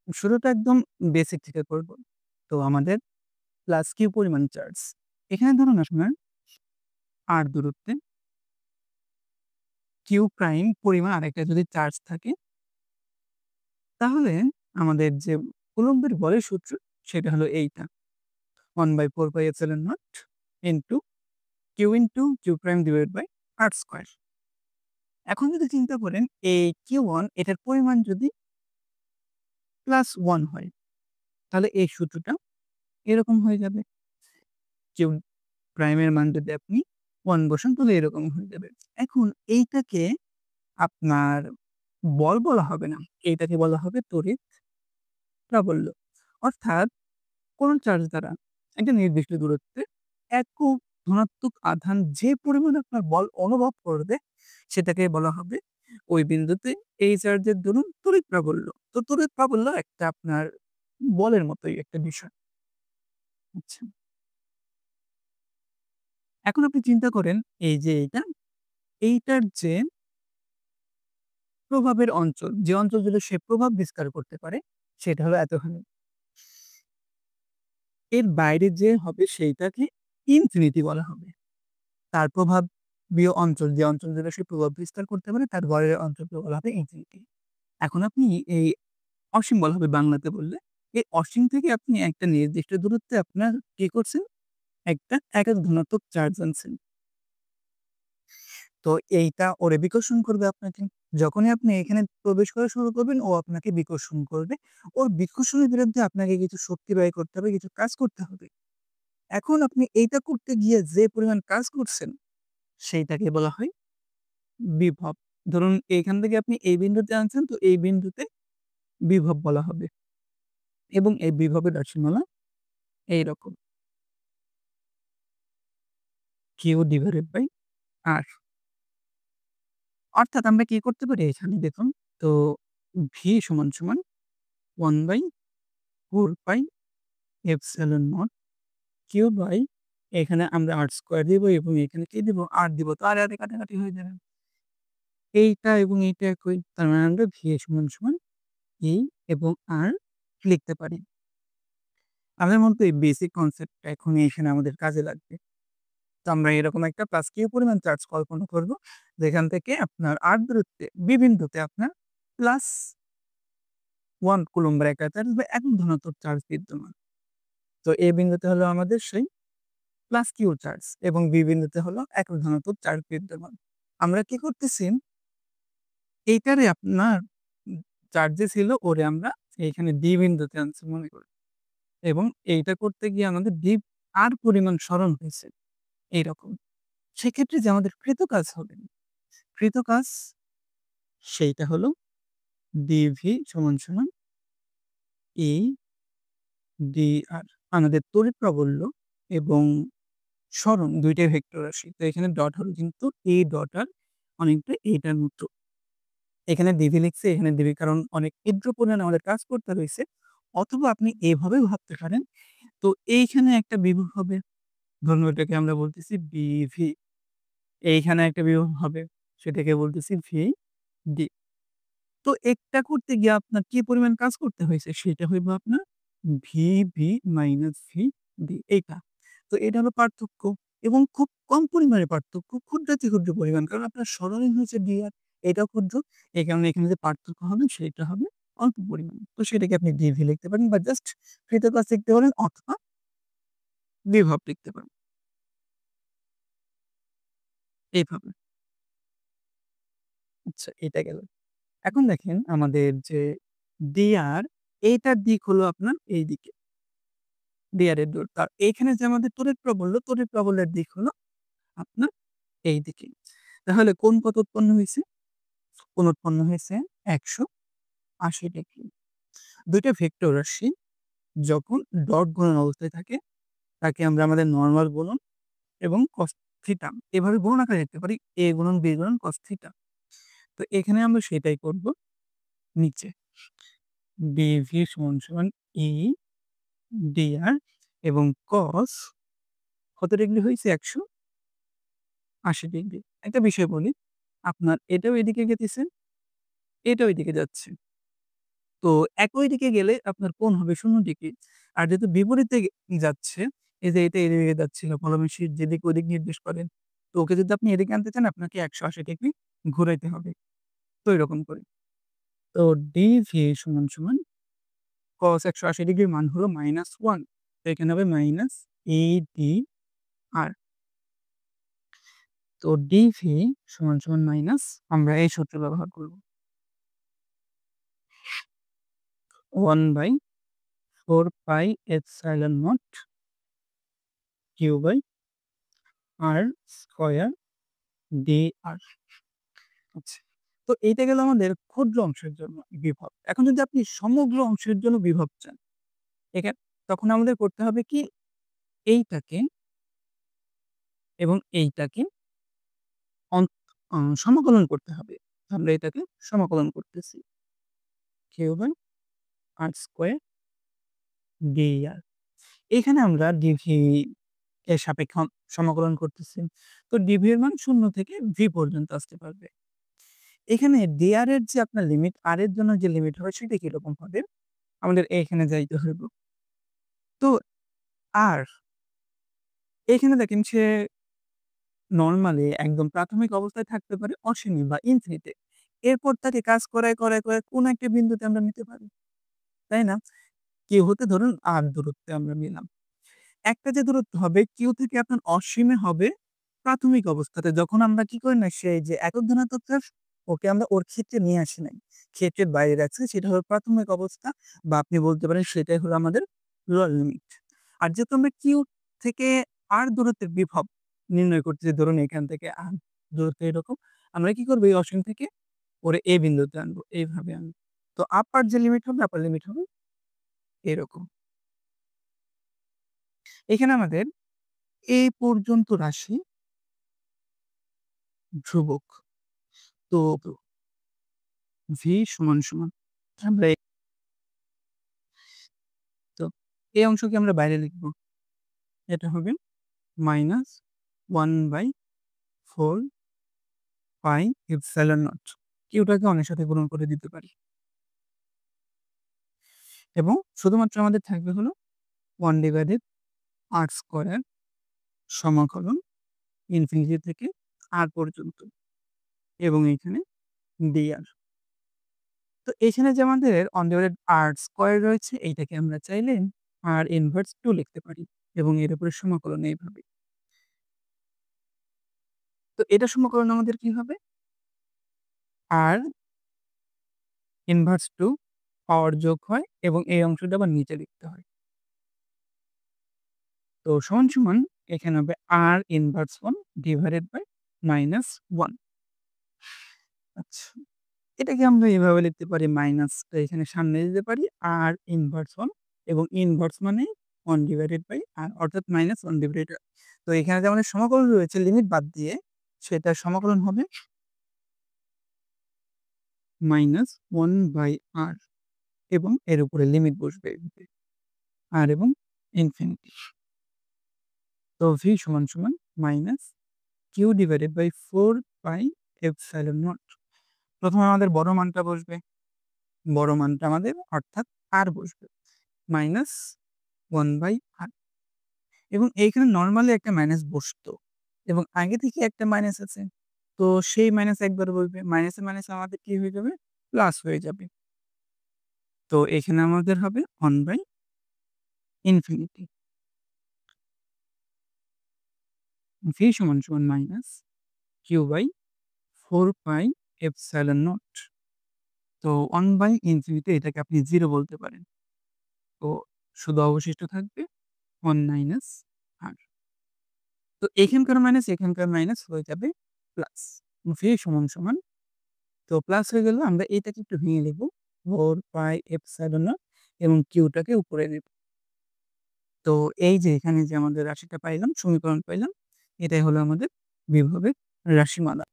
শুরুটা একদম বেসিক থেকে করব। তো আমাদের প্লাস কিউ পরিমাণ চার্জ। এখানে ধরুন আপনার r দূরত্বে কিউ প্রাইম পরিমাণ আরেকটা যদি চার্জ থাকে, তাহলে আমাদের যে কুলম্বের বলের সূত্র সেটা হলো এইটা। 1/4πε0 into Q prime divided by r square. এখন যদি চিন্তা করেন এই Q1 এটার পরিমাণ যদি +1 হয়, তাহলে এই সূত্রটা এরকম হয়ে যাবে। কিউ প্রাইমের মান যদি আপনি 1 বসান তাহলে এরকম হয়ে যাবে। এখন এইটাকে আপনার বল বলা হবে না। এইটাকে বলা হবে তড়িৎ প্রাবল্য। অর্থাৎ কোন চার্জ দ্বারা একটা নির্দিষ্ট দূরত্বে একক ধনাত্মক আধান যে পরিমাণ আপনার বল অনুভব করবে সেটাকে বলা হবে ওই বিন্দুতে এই চার্জের দরুন তড়িৎ প্রাবল্য। তো তড়িৎ প্রাবল্য একটা আপনার বলের মতোই একটা বিষয়। আচ্ছা। এখন আপনি চিন্তা করেন এই যে এইটার যে প্রভাবের অঞ্চল, যে অঞ্চল জুড়ে সে প্রভাব বিস্তার করতে পারে সেটা হলো এতখানি। এর বাইরে যে হবে সেইটাকে ইনফিনিটি বলা হবে। তার প্রভাবীয় অঞ্চল, যে অঞ্চল জুড়ে সে প্রভাব বিস্তার করতে পারে তার বরের অঞ্চলকে বলা হবে ইনফিনিটি। এখন আপনি এই অসীম বলা হবে বাংলাতে বললে। এই অসীম থেকে আপনি একটা নির্দিষ্ট দূরত্বে আপনার কি করছেন? একটা একক ধনাত্মক চার্জ আনছেন। তো এইটা ওরে বিকর্ষণ করবে আপনাকে। যখনই আপনি এখানে প্রবেশ করা শুরু করবেন, ও আপনাকে বিকর্ষণ করবে। ওর বিকর্ষণের বিরুদ্ধে আপনাকে কিছু শক্তি ব্যয় করতে হবে, কিছু কাজ করতে হবে। এখন আপনি এইটা করতে গিয়ে যে পরিমাণ কাজ করছেন, সেইটাকে বলা হয় বিভব। ধরুন এইখান থেকে আপনি এই বিন্দুতে আনছেন, তো এই বিন্দুতে বিভব বলা হবে। এবং এই বিভবের রাশিমালা এইরকম কিউ ডিভাইডেড বাই আর। অর্থাৎ আমরা কি করতে পারি এখানে দেখুন, তো ভি সমান 1/4 pi epsilon naught Q by, এখানে আমরা আর স্কয়ার দিব এবং এখানে কি দিব? আর দিব। তো আর কাটাকাটি হয়ে যাবে। এইটা এবং এইটা একই। তার মানে আমরা ভি সমান এই এবং আর লিখতে পারি। আমাদের মধ্যে এই বেসিক কনসেপ্টটা এখন এখানে আমাদের কাজে লাগবে। তো আমরা এরকম একটা প্লাস কিউ পরিমাণ চার্জ কল্পনা করব, যেখান থেকে আপনার আর দূরত্বে বিবিন্দুতে আপনার +1 কুলম্বের একটা চার্জ বা একক ধনাত্মক চার্জ বিদ্যমান। তো এ বিন্দুতে হলো আমাদের সেই প্লাস কিউ চার্জ এবং বি বিন্দুতে হলো একক ধনাত্মক চার্জ বিদ্যমান। আমরা কি করতেছি? এইটারে আপনার চার্জ যে ছিল ওরে আমরা এইখানে ডি বিন্দুতে আনছি মনে করি। এবং এইটা করতে গিয়ে আমাদের ডি আর পরিমাণ সরণ হয়েছে এইরকম। সেক্ষেত্রে যে আমাদের কৃত কাজ হবে, কৃত কাজ সেইটা হলো ডিভি সমান ই ডি আর। আমাদের তড়িৎ প্রাবল্য এবং সরণ ২ টাই ভেক্টর রাশি। তো এখানে ডট হলো কিন্তু এই ডট আর অনেকটা এইটার মতো। এখানে ডিভি লিখছি, এখানে ডিভি কারণ অনেক ক্ষুদ্র পরিমাণে আমাদের কাজ করতে রয়েছে। অথবা আপনি এভাবেও ভাবতে পারেন। তো এইখানে একটা বিভব হবে। ধরুন ওইটাকে আমরা বলতেছি বিভি। এইখানে একটা বিভব হবে। সেটাকে বলতেছি ভিডি। তো একটা করতে গিয়ে আপনার কি পরিমাণ কাজ করতে হয়েছে সেটা হইব আপনার ভিবি মাইনাস ভিডি এইটা। তো এটা হলো পার্থক্য এবং খুব কম পরিমাণে পার্থক্য, ক্ষুদ্রাতি ক্ষুদ্র পরিমাণ। কারণ আপনার সরলই হয়েছে ডি আর, এটাও ক্ষুদ্র। এই কারণে এখানে যে পার্থক্য হবে সেটা হবে অল্প পরিমাণে। তো সেটাকে আপনি ডিভি লিখতে পারেন বা জাস্ট কৃতকাজ লিখতে পারেন অথবা বিভব লিখতে পারেন। এইভাবে। আচ্ছা, এটা গেল। এখন দেখেন আমাদের যে ডিআর, এইটার দিক হলো আপনার এইদিকে। ডিআর এর দূরত্ব। আর এইখানে যে আমাদের তড়িৎ প্রবলের দিক হলো আপনার এইদিকে। তাহলে কোণ কত উৎপন্ন হইছে? কোণ উৎপন্ন হয়েছে ১৮০ ডিগ্রি। ২ টা ভেক্টর রাশি যখন ডট গুণন অবস্থায় থাকে তাকে আমরা আমাদের নরমাল গুণন এবং cos থিটা এভাবে গুণন আকারে লিখতে পারি। a গুণন b গুণন cos থিটা। তো এখানে আমরা সেটাই করব নিচে। ডিভি সমান ই ডিআর এবং cos কত ডিগ্রি হইছে? ১৮০ ডিগ্রি। একটা বিষয় বলি, আপনার এটাও এদিকে গেতিছে, এটাও এদিকে যাচ্ছে। তো একই দিকে গেলে আপনার কোণ হবে 0 ডিগ্রি। আর যেহেতু বিপরীতে যাচ্ছে, এই যে এটা এদিকে যাচ্ছিল কলমের শীট যেদিকে ওদিক নির্দেশ করে। তো ওকে যদি আপনি এদিকে আনতে চান আপনাকে ১৮০ ডিগ্রি ঘুরাইতে হবে। তো এরকম করে। তো ডিভি সমান cos ১৮০ ডিগ্রির মান হলো -1। তো এখানে হবে -ADR। তো ডিভি মাইনাস আমরা এই সূত্র ব্যবহার করব। 1/4 pi epsilon naught Q by R square dr। আচ্ছা। তো এইটা গেল আমাদের ক্ষুদ্র অংশের জন্য বিভব। এখন যদি আপনি সমগ্র অংশের জন্য বিভব চান, এখা তখন আমাদের করতে হবে কি এইটাকে এবং এইটাকে অন সমাকলন করতে হবে। আমরা এটাকে সমাকলন করতেছি। Q by R square dr। এখানে আমরা ডিভি এর সাপেক্ষে সমাকলন করতেছি। তো ডিভি এর মান 0 থেকে ভি পর্যন্ত আসতে পারবে। এখানে dr এর যে আপনার লিমিট, r এর জন্য যে লিমিট হবে সেটা কিরকম হবে? আমাদের এখানে যাইতে হইব। তো আর এখানে দেখেন সে নরমালি একদম প্রাথমিক অবস্থায় থাকতে পারে অসীমে বা ইনফিনিটি। এরপর তাকে কাজ করায় কোন একটা বিন্দুতে আমরা নিতে পারি। তাই না? কিউ হতে ধরুন r দূরত্বে আমরা নিলাম। একটা যে দূরত্ব হবে কিউ থেকে আপনার অসীমে হবে প্রাথমিক অবস্থাতে। যখন আমরা কি করি না সেই যে একক ধনাত্মক চার্জ ওকে আমরা ওর ক্ষেত্রে নিয়ে আসি নাই। ক্ষেত্রের বাইরে রাখছি সেটা হলো প্রাথমিক অবস্থা বা আপনি বলতে পারেন সেটাই হলো আমাদের লোয়ার লিমিট। আর যেহেতু আমরা কিউ থেকে r দূরত্বের বিভব নির্ণয় করতেছি ধরুন এখান থেকে r দূরত্ব এরকম। আমরা কি করব এই অসীম থেকে ওরে a বিন্দুতে আনবো, এইভাবে আনবো। তো আপার যে লিমিট হবে আপার লিমিট হবে এরকম। এখানে আমাদের এই পর্যন্ত রাশি ধ্রুবক। তো ভি আমরা তো এই অংশকে আমরা বাইরে লিখব। এটা হবে -1/4 পাই এপসাইলন নট। কিউটাকে অনেক সাথে গুণন করে দিতে পারি। এবং শুধুমাত্র আমাদের থাকবে হলো 1/r স্কয়ার সমাকলন ইনফিনিটি থেকে r পর্যন্ত এবং এইখানে dr। তো এখানে যে আমাদের r স্কয়ার রয়েছে এইটাকে আমরা চাইলে r ইনভার্স 2 লিখতে পারি এবং এর উপরে সমাকলন এইভাবে। তো এটা সমাকলন আমাদের কি হবে? r ইনভার্স 2 পাওয়ার যোগ হয় এবং এই অংশটা আবার নিচে লিখতে হয়। তো এখানে হবে r ইনভার্স 1 ডিভাইডেড বাই -1। আচ্ছা। এটাকে আমরা এভাবে লিখতে পারি মাইনাসটা এখানে সামনে দিতে পারি r ইনভার্স 1 এবং ইনভার্স মানে 1 ডিভাইডেড বাই r অর্থাৎ -1 ডিভাইডেড। তো এখানে যে আমাদের সমাকলন রয়েছে লিমিট বাদ দিয়ে সেটার সমাকলন হবে -1/r এবং এর উপরে লিমিট বসবে এভাবে r এবং ইনফিনিটি। তো v minus q divided by 4 pi epsilon naught. প্রথমে আমাদের বড় মানটা বসবে। বড় মানটা আমাদের অর্থাৎ r বসবে -1/r এবং এইখানে নরমালি একটা মাইনাস বসতো এবং আগে থেকে একটা মাইনাস আছে। তো সেই মাইনাস একবার বসবে। মাইনাসে, মাইনাসে আমাদের কি হয়ে যাবে? প্লাস হয়ে যাবে। তো এখানে আমাদের হবে 1/infinity। v minus q by 4 pi epsilon naught. তো 1/infinity এটাকে আপনি 0 বলতে পারেন। তো শুধু অবশিষ্ট থাকবে 1 মাইনাস r। তো এখানকার মাইনাস এখানকার মাইনাস হয়ে যাবে প্লাস। v তো প্লাস হয়ে গেল আমরা এটাকে একটু ভেঙে লিখব 4 পাই এপসাইলন নট এবং কিউটাকে উপরে নেব। তো এই যে এখানে যে আমাদের রাশিটা পাইলাম, সমীকরণ পাইলাম, এটাই হলো আমাদের বিভবের রাশিমালা।